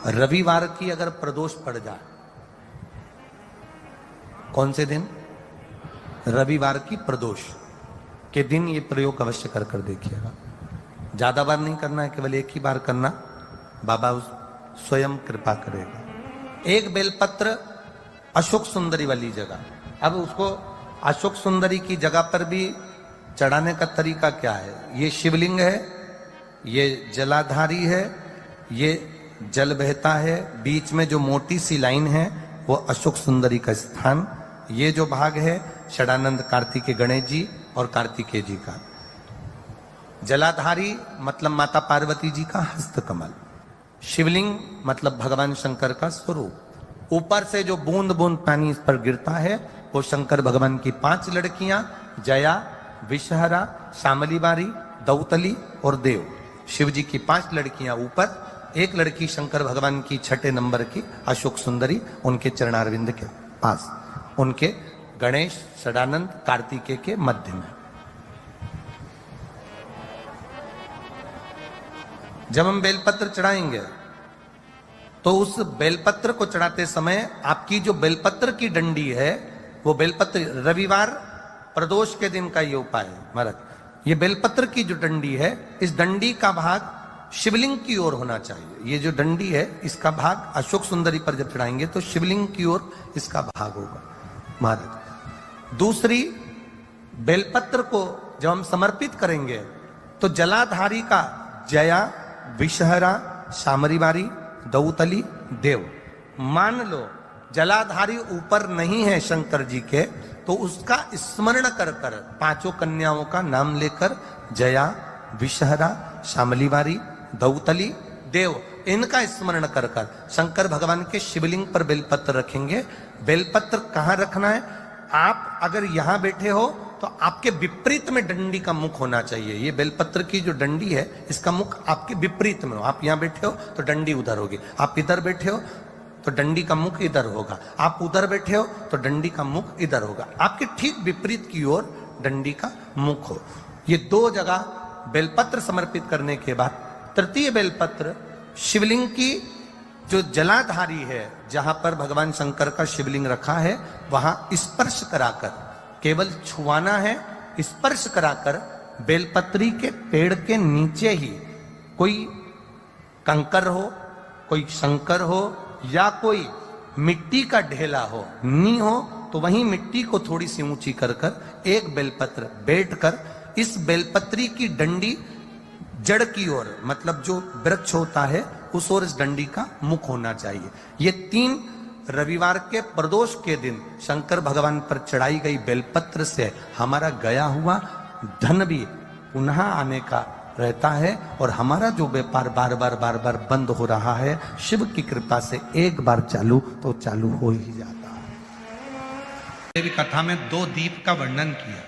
रविवार की अगर प्रदोष पड़ जाए, कौन से दिन? रविवार की प्रदोष के दिन ये प्रयोग अवश्य कर कर देखिएगा। ज्यादा बार नहीं करना है, केवल एक ही बार करना, बाबा स्वयं कृपा करेगा। एक बेलपत्र अशोक सुंदरी वाली जगह, अब उसको अशोक सुंदरी की जगह पर भी चढ़ाने का तरीका क्या है? ये शिवलिंग है, ये जलाधारी है, ये जल बहता है, बीच में जो मोटी सी लाइन है वो अशोक सुंदरी का स्थान, ये जो भाग है षडानंद कार्तिकेय गणेश जी और कार्तिकेय जी का। जलाधारी मतलब माता पार्वती जी का हस्त कमल, शिवलिंग मतलब भगवान शंकर का स्वरूप। ऊपर से जो बूंद बूंद पानी इस पर गिरता है वो शंकर भगवान की 5 लड़कियां, जया, विषहरा, शामली बारी, दौतली और देव। शिव जी की 5 लड़कियां ऊपर, एक लड़की शंकर भगवान की 6 नंबर की अशोक सुंदरी उनके चरणारविंद के पास, उनके गणेश षडानंद कार्तिकेय के मध्य में। जब हम बेलपत्र चढ़ाएंगे तो उस बेलपत्र को चढ़ाते समय आपकी जो बेलपत्र की डंडी है वो बेलपत्र, रविवार प्रदोष के दिन का ये उपाय है महाराज, ये बेलपत्र की जो डंडी है इस डंडी का भाग शिवलिंग की ओर होना चाहिए। ये जो डंडी है इसका भाग अशोक सुंदरी पर जब चढ़ाएंगे तो शिवलिंग की ओर इसका भाग होगा महाराज। दूसरी, बेलपत्र को जब हम समर्पित करेंगे तो जलाधारी का जया, विषहरा, शामरीबारी, दौतली, देव, मान लो जलाधारी ऊपर नहीं है शंकर जी के तो उसका स्मरण कर कर 5 कन्याओं का नाम लेकर जया, विषहरा, शामलीबारी, दौतली, देव, इनका स्मरण कर कर शंकर भगवान के शिवलिंग पर बेलपत्र रखेंगे। बेलपत्र कहां रखना है? आप अगर यहां बैठे हो तो आपके विपरीत में डंडी का मुख होना चाहिए। ये बेलपत्र की जो डंडी है इसका मुख आपके विपरीत में हो। आप यहां बैठे हो तो डंडी उधर होगी, आप इधर बैठे हो तो डंडी का मुख इधर होगा, आप उधर बैठे हो तो डंडी का मुख इधर होगा, आपके ठीक विपरीत की ओर डंडी का मुख हो। ये 2 जगह बेलपत्र समर्पित करने के बाद तृतीय बेलपत्र शिवलिंग की जो जलाधारी है, जहां पर भगवान शंकर का शिवलिंग रखा है वहां स्पर्श कराकर, केवल छुआना है, स्पर्श कराकर बेलपत्री के पेड़ के नीचे ही कोई कंकर हो, कोई शंकर हो या कोई मिट्टी का ढेला हो, नी हो तो वहीं मिट्टी को थोड़ी सी ऊंची कर कर एक बेलपत्र बैठकर इस बेलपत्री की डंडी जड़ की ओर, मतलब जो वृक्ष होता है उस ओर इस डंडी का मुख होना चाहिए। ये 3 रविवार के प्रदोष के दिन शंकर भगवान पर चढ़ाई गई बेलपत्र से हमारा गया हुआ धन भी पुनः आने का रहता है और हमारा जो व्यापार बार बार बंद हो रहा है शिव की कृपा से एक बार चालू तो चालू हो ही जाता है। देवी कथा में 2 दीप का वर्णन किया,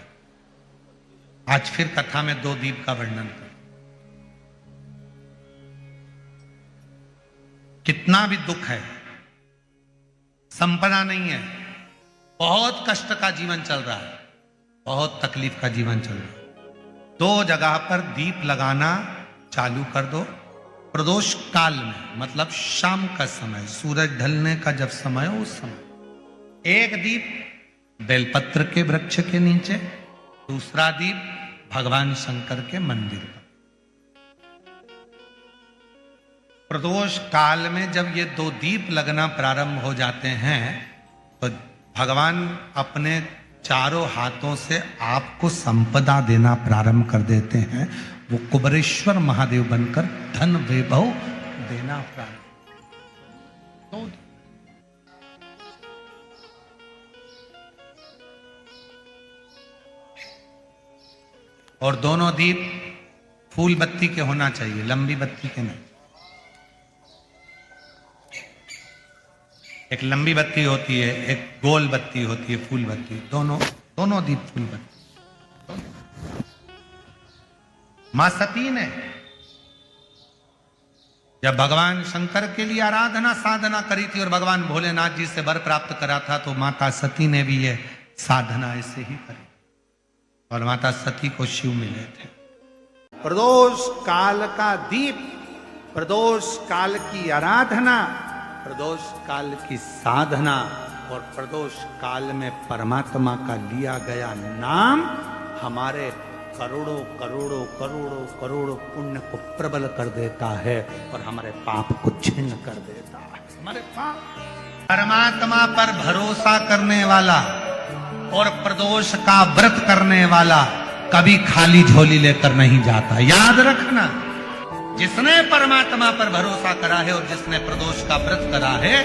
आज फिर कथा में 2 दीप का वर्णन कर। कितना भी दुख है, संपदा नहीं है, बहुत कष्ट का जीवन चल रहा है, बहुत तकलीफ का जीवन चल रहा है, 2 जगह पर दीप लगाना चालू कर दो। प्रदोष काल में मतलब शाम का समय, सूरज ढलने का जब समय हो उस समय एक दीप बेलपत्र के वृक्ष के नीचे, दूसरा दीप भगवान शंकर के मंदिर पर। प्रदोष काल में जब ये 2 दीप लगना प्रारंभ हो जाते हैं तो भगवान अपने चारों हाथों से आपको संपदा देना प्रारंभ कर देते हैं। वो कुबरेश्वर महादेव बनकर धन वैभव देना प्रारंभ। तो और दोनों दीप फूल बत्ती के होना चाहिए, लंबी बत्ती के नहीं। एक लंबी बत्ती होती है, एक गोल बत्ती होती है, फूल बत्ती, दोनों दीप फूल बत्ती। मां सती ने जब भगवान शंकर के लिए आराधना साधना करी थी और भगवान भोलेनाथ जी से वर प्राप्त करा था तो माता सती ने भी ये साधना ऐसे ही करी और माता सती को शिव मिले थे। प्रदोष काल का दीप प्रदोष काल की आराधना, प्रदोष काल की साधना और प्रदोष काल में परमात्मा का लिया गया नाम हमारे करोड़ों करोड़ों करोड़ों करोड़ों पुण्य को प्रबल कर देता है और हमारे पाप को छिन्न कर देता है। हमारे पाप, परमात्मा पर भरोसा करने वाला और प्रदोष का व्रत करने वाला कभी खाली झोली लेकर नहीं जाता। याद रखना, जिसने परमात्मा पर भरोसा करा है और जिसने प्रदोष का व्रत करा है,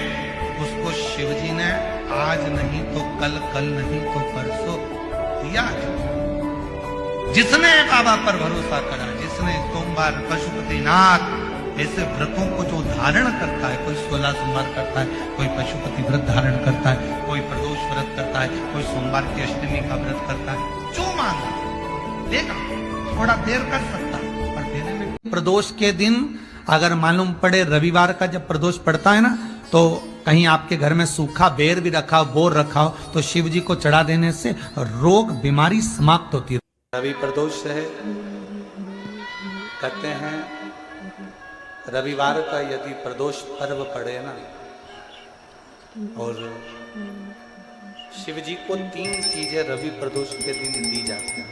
उसको शिवजी ने आज नहीं तो कल, कल नहीं तो परसों दिया है। जिसने बाबा पर भरोसा करा, जिसने सोमवार, पशुपतिनाथ ऐसे व्रतों को जो धारण करता है, कोई 16 सोमवार करता है, कोई पशुपति व्रत धारण करता है, कोई प्रदोष व्रत करता है, कोई सोमवार की अष्टमी का व्रत करता है, जो मांगा देगा। थोड़ा देर कर सकता है पर देने में। प्रदोष के दिन अगर मालूम पड़े रविवार का जब प्रदोष पड़ता है ना, तो कहीं आपके घर में सूखा बेर भी रखा हो, बोर रखा हो, तो शिव जी को चढ़ा देने से रोग बीमारी समाप्त होती है। रवि प्रदोष है, कहते हैं रविवार का यदि प्रदोष पर्व पड़े ना, और शिव जी को 3 चीजें रवि प्रदोष के दिन दी जाती हैं।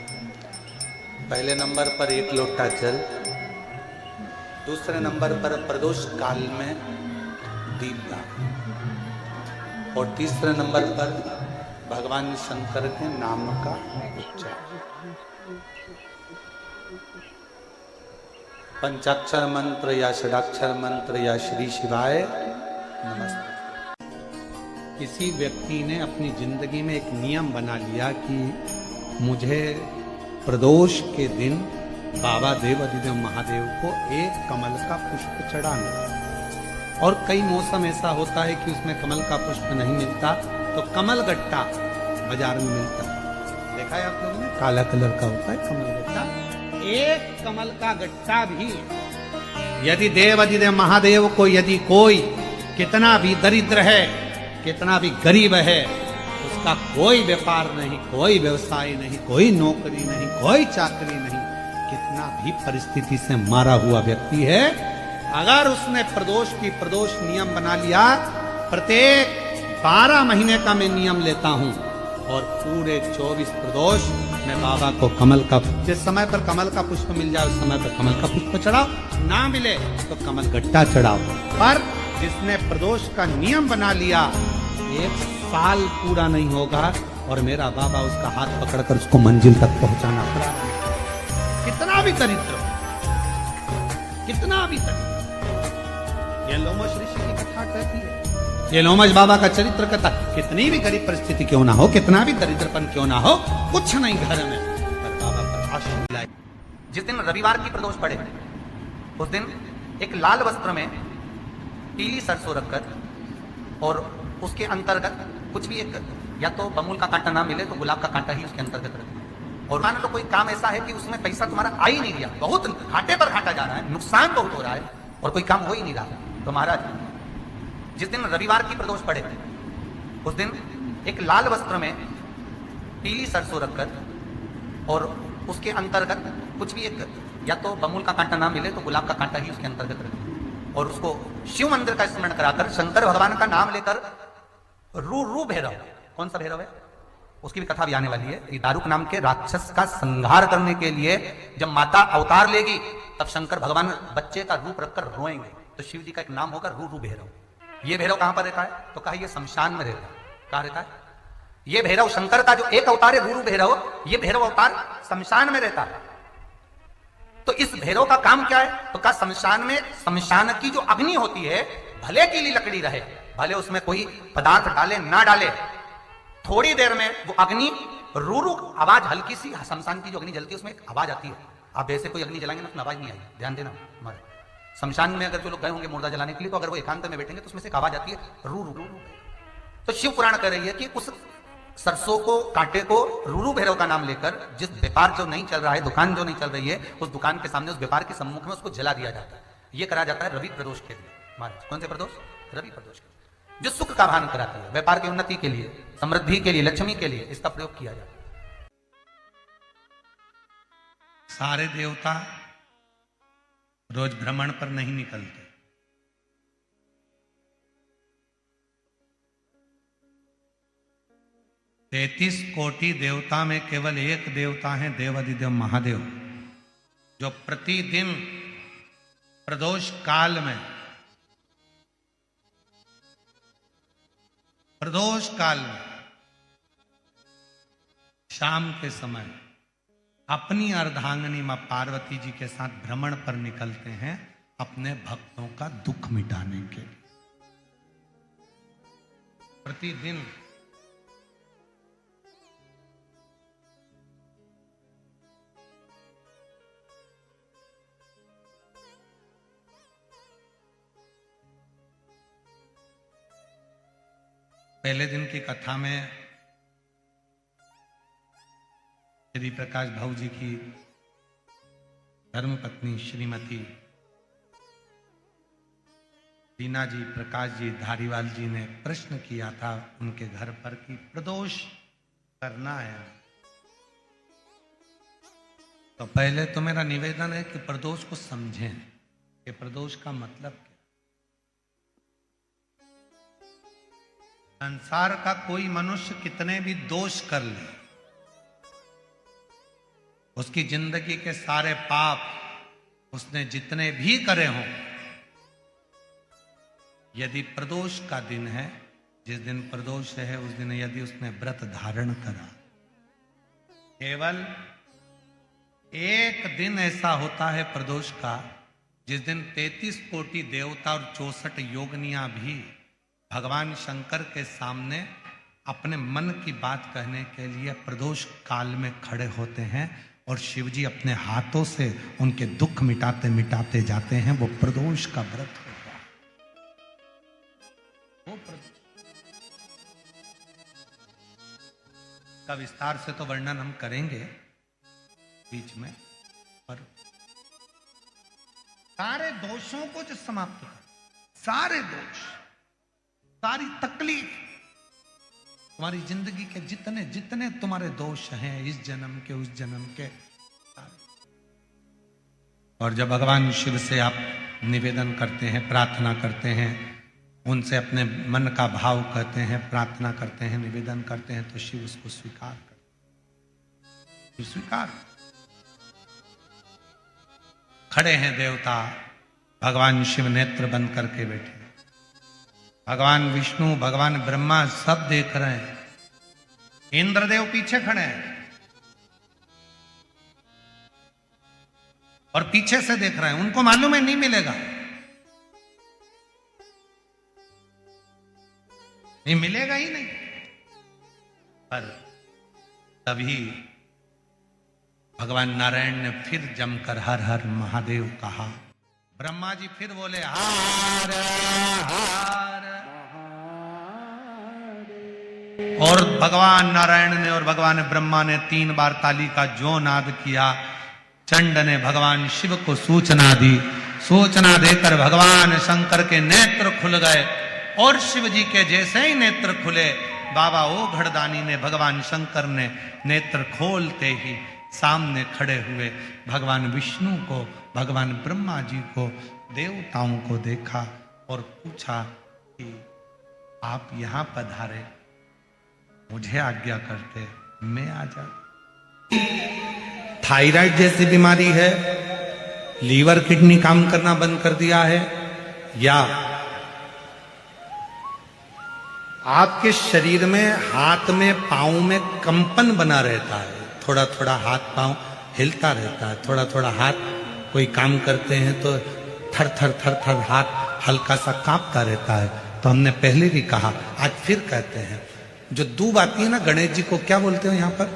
पहले नंबर पर 1 लोटा जल, दूसरे नंबर पर प्रदोष काल में दीपदान, और तीसरे नंबर पर भगवान शंकर के नाम का उच्चारण। पंचाक्षर मंत्र या षडाक्षर मंत्र या श्री शिवाय नमस्ते। किसी व्यक्ति ने अपनी जिंदगी में एक नियम बना लिया कि मुझे प्रदोष के दिन बाबा देवाधिदेव महादेव को एक कमल का पुष्प चढ़ाना। और कई मौसम ऐसा होता है कि उसमें कमल का पुष्प नहीं मिलता, तो कमल गट्टा बाजार में मिलता है, देखा है आप लोगों ने, काला कलर का होता है कमल गट्टा। एक कमल का गट्टा भी यदि देवाधिदेव महादेव को, यदि कोई कितना भी दरिद्र है, कितना भी गरीब है, उसका कोई व्यापार नहीं, कोई व्यवसाय नहीं, कोई नौकरी नहीं, कोई चाकरी नहीं, कितना भी परिस्थिति से मारा हुआ व्यक्ति है, अगर उसने प्रदोष की प्रदोष नियम बना लिया, प्रत्येक 12 महीने का मैं नियम लेता हूं और पूरे 24 प्रदोष मैं बाबा को कमल का, जिस समय पर कमल का पुष्प मिल जाए उस समय पर कमल का पुष्प चढ़ाओ, ना मिले तो कमल गट्टा चढ़ाओ। पर जिसने प्रदोष का नियम बना लिया, 1 साल पूरा नहीं होगा और मेरा बाबा उसका हाथ पकड़कर उसको मंजिल तक पहुंचाना पड़ा। कितना भी दरिद्र, कितना भी दरिद्र। ये लोमश ऋषि की कथा कहती है, ये लोमश बाबा का चरित्र कहता, कितनी भी गरीब परिस्थिति क्यों ना हो, कितना भी दरिद्रपन क्यों ना हो, कुछ नहीं घर में, पर बाबा पर आशा मिलाए। जिस दिन रविवार की प्रदोष पड़े, उस दिन एक लाल वस्त्र में पीली सरसों रखकर और उसके अंतर्गत कुछ भी एक, या तो बमूल का कांटा ना मिले तो गुलाब का कांटा ही उसके अंतर्गत रखें। और मान लो कोई काम ऐसा है कि उसमें पैसा तुम्हारा आ ही नहीं रहा, बहुत घाटे पर घाटा जा रहा है, नुकसान बहुत हो रहा है और कोई काम हो ही नहीं रहा, तो महाराज जिस दिन रविवार की प्रदोष पड़े, उस दिन एक लाल वस्त्र में पीली सरसों रखकर और उसके अंतर्गत कुछ भी एक, या तो बमूल का कांटा ना मिले तो गुलाब का कांटा ही उसके अंतर्गत रखें, और उसको शिव मंदिर का स्मरण कराकर शंकर भगवान का नाम लेकर रू भैरव, कौन सा भैरव है उसकी भी कथा भी आने वाली है। ये दारुक नाम के राक्षस का संहार करने के लिए जब माता अवतार लेगी, तब शंकर भगवान बच्चे का रूप रखकर रोएंगे, तो शिव जी का एक नाम होगा रू भैरव। ये भैरव कहां पर रहता है, तो कहा ये शमशान में रहता है। कहां रहता है ये भैरव? शंकर का जो एक अवतार है रू भैरव, ये भैरव अवतार शमशान में रहता है। तो इस भैरव का काम क्या है, तो कहा शमशान में, शमशान की जो अग्नि होती है, भले गीली लकड़ी रहे, भले उसमें कोई पदार्थ डाले ना डाले, थोड़ी देर में वो अग्नि रू आवाज, हल्की सी शमशान की जो अग्नि जलती है उसमें एक आवाज आती है। आप वैसे कोई अग्नि जलाएंगे ना उसमें आवाज नहीं आएगी, ध्यान देना। हमारे शमशान में अगर जो लोग गए होंगे मुर्दा जलाने के लिए, तो अगर वो एकांत में बैठेंगे तो उसमें से एक आवाज आती है रू रू। तो शिव पुराण कह रही है कि उस सरसों को, कांटे को, रू भैरव का नाम लेकर, जिस व्यापार जो नहीं चल रहा है, दुकान जो नहीं चल रही है, उस दुकान के सामने, उस व्यापार के सम्मुख में उसको जला दिया जाता है। ये करा जाता है रवि प्रदोष के दिन। महाराज कौन से प्रदोष? रवि प्रदोष के, जो सुख का भान कराती है, व्यापार की उन्नति के लिए, समृद्धि के लिए, लक्ष्मी के लिए इसका प्रयोग किया जाता है। सारे देवता रोज भ्रमण पर नहीं निकलते। तैतीस कोटि देवता में केवल एक देवता है देवाधिदेव महादेव, जो प्रतिदिन प्रदोष काल में शाम के समय अपनी अर्धांगिनी मां पार्वती जी के साथ भ्रमण पर निकलते हैं अपने भक्तों का दुख मिटाने के लिए। प्रतिदिन पहले दिन की कथा में श्री प्रकाश भाऊ जी की धर्मपत्नी श्रीमती दीना जी प्रकाश जी धारीवाल जी ने प्रश्न किया था उनके घर पर कि प्रदोष करना है, तो पहले तो मेरा निवेदन है कि प्रदोष को समझें कि प्रदोष का मतलब क्या। संसार का कोई मनुष्य कितने भी दोष कर ले, उसकी जिंदगी के सारे पाप उसने जितने भी करे हों, यदि प्रदोष का दिन है, जिस दिन प्रदोष है उस दिन यदि उसने व्रत धारण करा, केवल एक दिन ऐसा होता है प्रदोष का जिस दिन 33 कोटि देवता और 64 योगनियां भी भगवान शंकर के सामने अपने मन की बात कहने के लिए प्रदोष काल में खड़े होते हैं और शिव जी अपने हाथों से उनके दुख मिटाते मिटाते जाते हैं। वो प्रदोष का व्रत होता है। वो का विस्तार से तो वर्णन हम करेंगे बीच में, पर सारे दोषों को जो समाप्त कर, सारे दोष, सारी तकलीफ, तुम्हारी जिंदगी के जितने जितने तुम्हारे दोष हैं इस जन्म के उस जन्म के, और जब भगवान शिव से आप निवेदन करते हैं, प्रार्थना करते हैं, उनसे अपने मन का भाव कहते हैं, प्रार्थना करते हैं, निवेदन करते हैं, तो शिव उसको स्वीकार करते, स्वीकार। खड़े हैं देवता, भगवान शिव नेत्र बंद करके बैठे, भगवान विष्णु भगवान ब्रह्मा सब देख रहे हैं, इंद्रदेव पीछे खड़े हैं और पीछे से देख रहे हैं। उनको मालूम है नहीं मिलेगा, नहीं मिलेगा ही नहीं, पर तभी भगवान नारायण ने फिर जमकर हर हर महादेव कहा। ब्रह्मा जी फिर बोले हार हार, और भगवान नारायण ने और भगवान ब्रह्मा ने 3 बार ताली का जो नाद किया। चंड ने भगवान शिव को सूचना दी, सूचना देकर भगवान शंकर के नेत्र खुल गए, और शिव जी के जैसे ही नेत्र खुले, बाबा ओ घड़दानी ने भगवान शंकर ने नेत्र खोलते ही सामने खड़े हुए भगवान विष्णु को, भगवान ब्रह्मा जी को, देवताओं को देखा और पूछा कि आप यहां पधारे, मुझे आज्ञा करते मैं आ जाता। थायराइड जैसी बीमारी है, लीवर किडनी काम करना बंद कर दिया है, या आपके शरीर में हाथ में पांव में कंपन बना रहता है, थोड़ा थोड़ा हाथ पांव हिलता रहता है, थोड़ा थोड़ा हाथ कोई काम करते हैं तो थर थर थर थर हाथ हल्का सा कांपता रहता है, तो हमने पहले भी कहा, आज फिर कहते हैं, जो दूब आती है ना, गणेश जी को क्या बोलते हो यहां पर,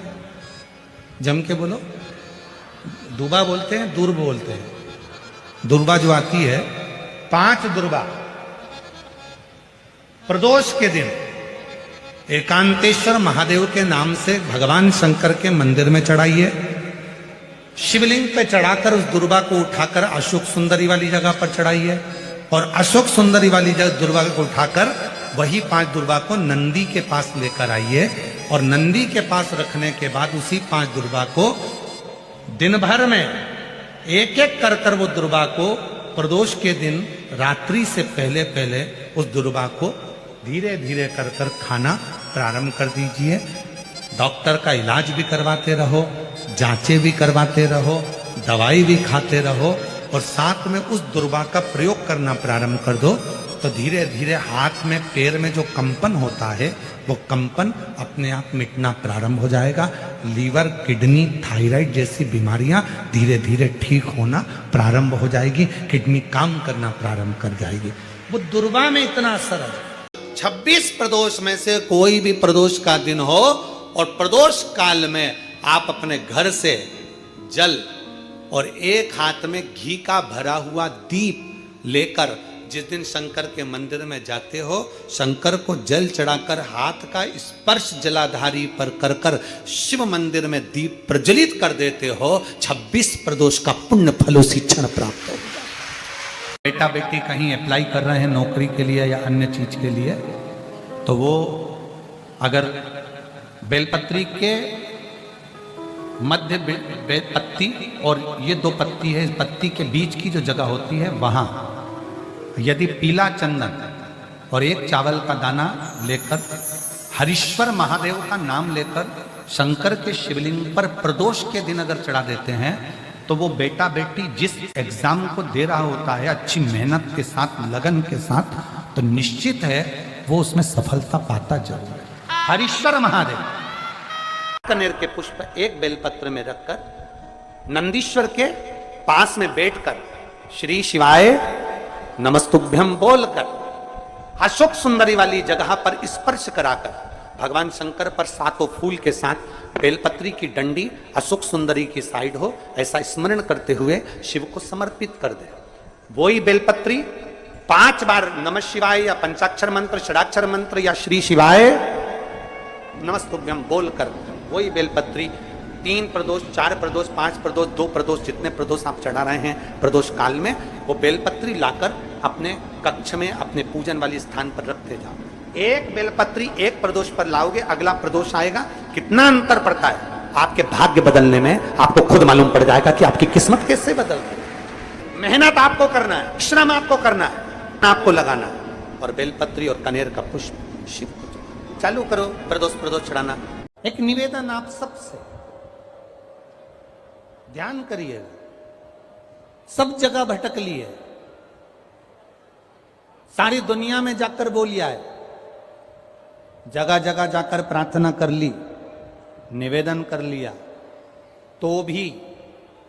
जम के बोलो, दूबा बोलते हैं, दुर्ब बोलते हैं। दुर्बा जो आती है, 5 दुर्बा प्रदोष के दिन एकांतेश्वर महादेव के नाम से भगवान शंकर के मंदिर में चढ़ाइए। शिवलिंग पे चढ़ाकर उस दुर्बा को उठाकर अशोक सुंदरी वाली जगह पर चढ़ाइए, और अशोक सुंदरी वाली जगह दुर्बा को उठाकर वही 5 दुर्बा को नंदी के पास लेकर आइए, और नंदी के पास रखने के बाद उसी 5 दुर्बा को दिन भर में एक एक कर कर वो दुर्वा को प्रदोष के दिन रात्रि से पहले पहले उस दुर्वा को धीरे धीरे कर कर खाना प्रारंभ कर दीजिए। डॉक्टर का इलाज भी करवाते रहो, जांचें भी करवाते रहो, दवाई भी खाते रहो और साथ में उस दुर्वा का प्रयोग करना प्रारंभ कर दो तो धीरे धीरे हाथ में पैर में जो कंपन होता है वो कंपन अपने आप मिटना प्रारंभ हो जाएगा। लीवर, किडनी, थायराइड जैसी बीमारियां धीरे धीरे ठीक होना प्रारंभ हो जाएगी, किडनी काम करना प्रारंभ कर जाएगी। वो दुर्वा में इतना असर है। 26 प्रदोष में से कोई भी प्रदोष का दिन हो और प्रदोष काल में आप अपने घर से जल और एक हाथ में घी का भरा हुआ दीप लेकर जिस दिन शंकर के मंदिर में जाते हो, शंकर को जल चढ़ाकर हाथ का स्पर्श जलाधारी पर कर कर शिव मंदिर में दीप प्रज्वलित कर देते हो, 26 प्रदोष का पुण्य फल उसी क्षण प्राप्त हो। बेटा बेटी कहीं अप्लाई कर रहे हैं नौकरी के लिए या अन्य चीज के लिए, तो वो अगर बेलपत्री के मध्य पत्ती और ये 2 पत्ती है, इस पत्ती के बीच की जो जगह होती है वहां यदि पीला चंदन और एक चावल का दाना लेकर हरीश्वर महादेव का नाम लेकर शंकर के शिवलिंग पर प्रदोष के दिन अगर चढ़ा देते हैं तो वो बेटा बेटी जिस एग्जाम को दे रहा होता है अच्छी मेहनत के साथ, लगन के साथ, तो निश्चित है वो उसमें सफलता पाता जरूर है। हरीश्वर महादेव कनेर के पुष्प एक बेलपत्र में रखकर नंदीश्वर के पास में बैठकर श्री शिवाय नमस्तुभ्यम बोलकर अशोक सुंदरी वाली जगह पर स्पर्श कराकर भगवान शंकर पर 7 फूल के साथ बेलपत्री की डंडी अशोक सुंदरी की साइड हो, ऐसा स्मरण करते हुए शिव को समर्पित कर दे। वही बेलपत्री 5 बार नमः शिवाय या पंचाक्षर मंत्र, षडाक्षर मंत्र या श्री शिवाय नमस्तुभ्यम बोलकर वही बेलपत्री 3 प्रदोष, 4 प्रदोष, 5 प्रदोष, 2 प्रदोष, जितने प्रदोष आप चढ़ा रहे हैं प्रदोष काल में, वो बेलपत्री लाकर अपने कक्ष में अपने पूजन वाले स्थान पर रखते जाओ। एक बेलपत्री एक प्रदोष पर लाओगे, अगला प्रदोष आएगा, कितना अंतर पड़ता है आपके भाग्य बदलने में, आपको खुद मालूम पड़ जाएगा कि आपकी किस्मत कैसे बदल गई। मेहनत आपको करना है, श्रम आपको करना है, आपको लगाना है। और बेलपत्री और कनेर का पुष्प शिव को चालू करो प्रदोष चढ़ाना। एक निवेदन आप सबसे ध्यान करिए, सब जगह भटक लिए, सारी दुनिया में जाकर बोलिया है, जगह जगह जाकर प्रार्थना कर ली, निवेदन कर लिया, तो भी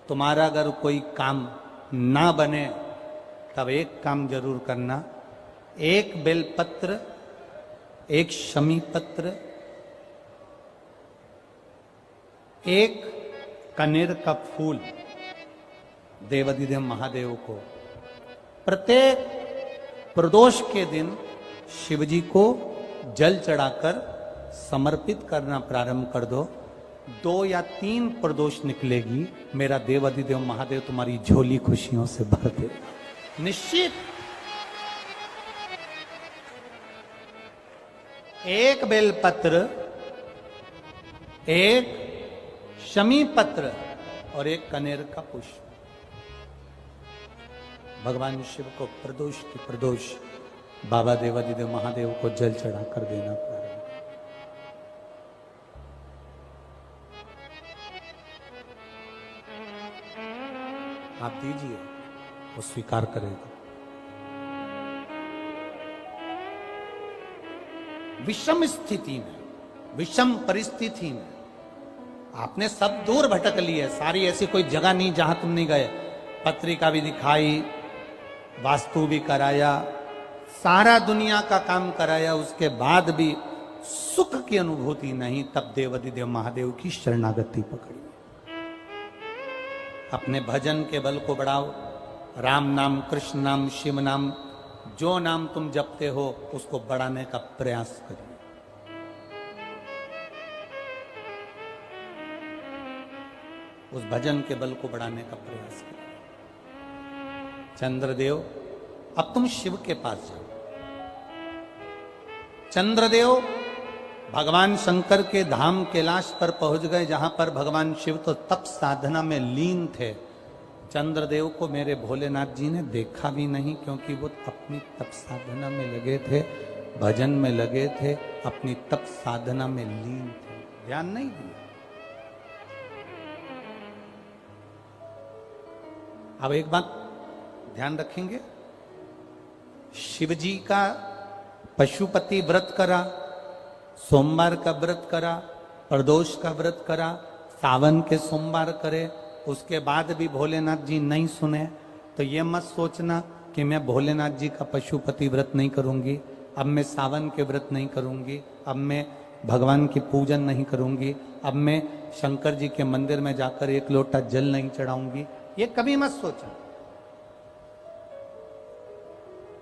तुम्हारा अगर कोई काम ना बने तब एक काम जरूर करना, एक बेलपत्र, एक शमी पत्र, एक कनेर का फूल देवाधिदेव महादेव को प्रत्येक प्रदोष के दिन शिवजी को जल चढ़ाकर समर्पित करना प्रारंभ कर दो। 2 या 3 प्रदोष निकलेगी, मेरा देवाधिदेव महादेव तुम्हारी झोली खुशियों से भर दे निश्चित। एक बेलपत्र, एक शमी पत्र और एक कनेर का पुष्प भगवान शिव को प्रदोष की प्रदोष बाबा देवाधिदेव महादेव को जल चढ़ा कर देना प्रारंभ। आप दीजिए, वो स्वीकार करेगा। विषम स्थिति में, विषम परिस्थिति में आपने सब दूर भटक लिए, सारी ऐसी कोई जगह नहीं जहां तुम नहीं गए, पत्रिका भी दिखाई, वास्तु भी कराया, सारा दुनिया का काम कराया, उसके बाद भी सुख की अनुभूति नहीं, तब देवाधिदेव महादेव की शरणागति पकड़ी। अपने भजन के बल को बढ़ाओ, राम नाम, कृष्ण नाम, शिव नाम, जो नाम तुम जपते हो उसको बढ़ाने का प्रयास करिए। उस भजन के बल को बढ़ाने का प्रयास करिए। चंद्रदेव, अब तुम शिव के पास जाओ। चंद्रदेव भगवान शंकर के धाम कैलाश पर पहुंच गए, जहां पर भगवान शिव तो तप साधना में लीन थे। चंद्रदेव को मेरे भोलेनाथ जी ने देखा भी नहीं, क्योंकि वो अपनी तप साधना में लगे थे, भजन में लगे थे, अपनी तप साधना में लीन थे, ध्यान नहीं दिया। अब एक बात ध्यान रखेंगे, शिव जी का पशुपति व्रत करा, सोमवार का व्रत करा, प्रदोष का व्रत करा, सावन के सोमवार करे, उसके बाद भी भोलेनाथ जी नहीं सुने, तो ये मत सोचना कि मैं भोलेनाथ जी का पशुपति व्रत नहीं करूंगी, अब मैं सावन के व्रत नहीं करूंगी, अब मैं भगवान की पूजन नहीं करूंगी, अब मैं शंकर जी के मंदिर में जाकर एक लोटा जल नहीं चढ़ाऊंगी, ये कभी मत सोचना।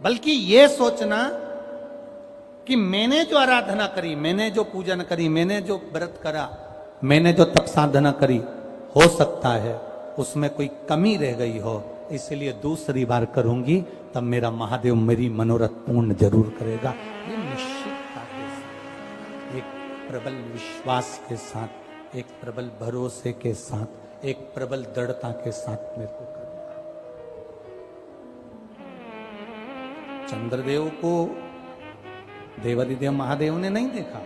बल्कि ये सोचना कि मैंने जो आराधना करी, मैंने जो पूजन करी, मैंने जो व्रत करा, मैंने जो तप साधना करी, हो सकता है उसमें कोई कमी रह गई हो, इसलिए दूसरी बार करूंगी, तब मेरा महादेव मेरी मनोरथ पूर्ण जरूर करेगा। ये निश्चितता के साथ, एक प्रबल विश्वास के साथ, एक प्रबल भरोसे के साथ, एक प्रबल दृढ़ता के साथ मेरे को करना। चंद्रदेव को देवादिदेव महादेव ने नहीं देखा,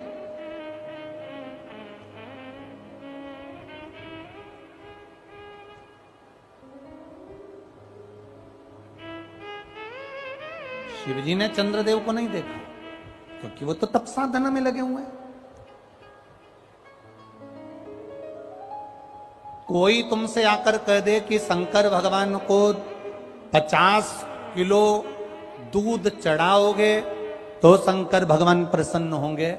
शिवजी ने चंद्रदेव को नहीं देखा, क्योंकि वो तो तप साधना में लगे हुए हैं। कोई तुमसे आकर कह दे कि शंकर भगवान को 50 किलो दूध चढ़ाओगे तो शंकर भगवान प्रसन्न होंगे,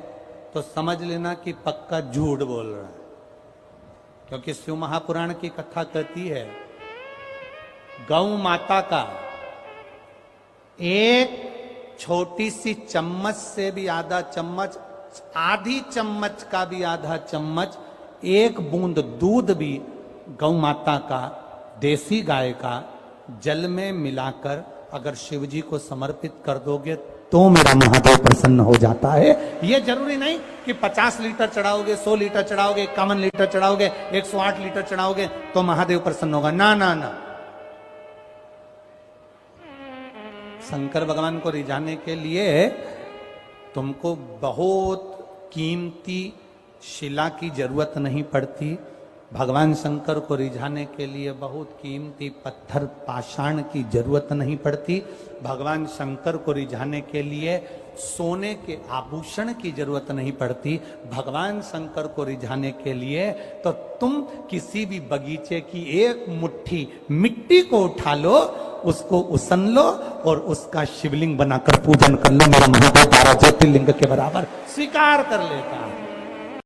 तो समझ लेना कि पक्का झूठ बोल रहा है। क्योंकि शिव महापुराण की कथा कहती है, गौ माता का एक छोटी सी चम्मच से भी आधा चम्मच, आधी चम्मच का भी आधा चम्मच, एक बूंद दूध भी गौ माता का, देसी गाय का जल में मिलाकर अगर शिव जी को समर्पित कर दोगे तो मेरा महादेव प्रसन्न हो जाता है। यह जरूरी नहीं कि 50 लीटर चढ़ाओगे, 100 लीटर चढ़ाओगे, 51 लीटर चढ़ाओगे, 108 लीटर चढ़ाओगे तो महादेव प्रसन्न होगा, ना ना ना। शंकर भगवान को रिझाने के लिए तुमको बहुत कीमती शिला की जरूरत नहीं पड़ती, भगवान शंकर को रिझाने के लिए बहुत कीमती पत्थर पाषाण की जरूरत नहीं पड़ती, भगवान शंकर को रिझाने के लिए सोने के आभूषण की जरूरत नहीं पड़ती, भगवान शंकर को रिझाने के लिए तो तुम किसी भी बगीचे की एक मुट्ठी मिट्टी को उठा लो, उसको उसन लो और उसका शिवलिंग बनाकर पूजन कर लो, मेरा महादेव 12 ज्योतिर्लिंग के बराबर स्वीकार कर लेता है।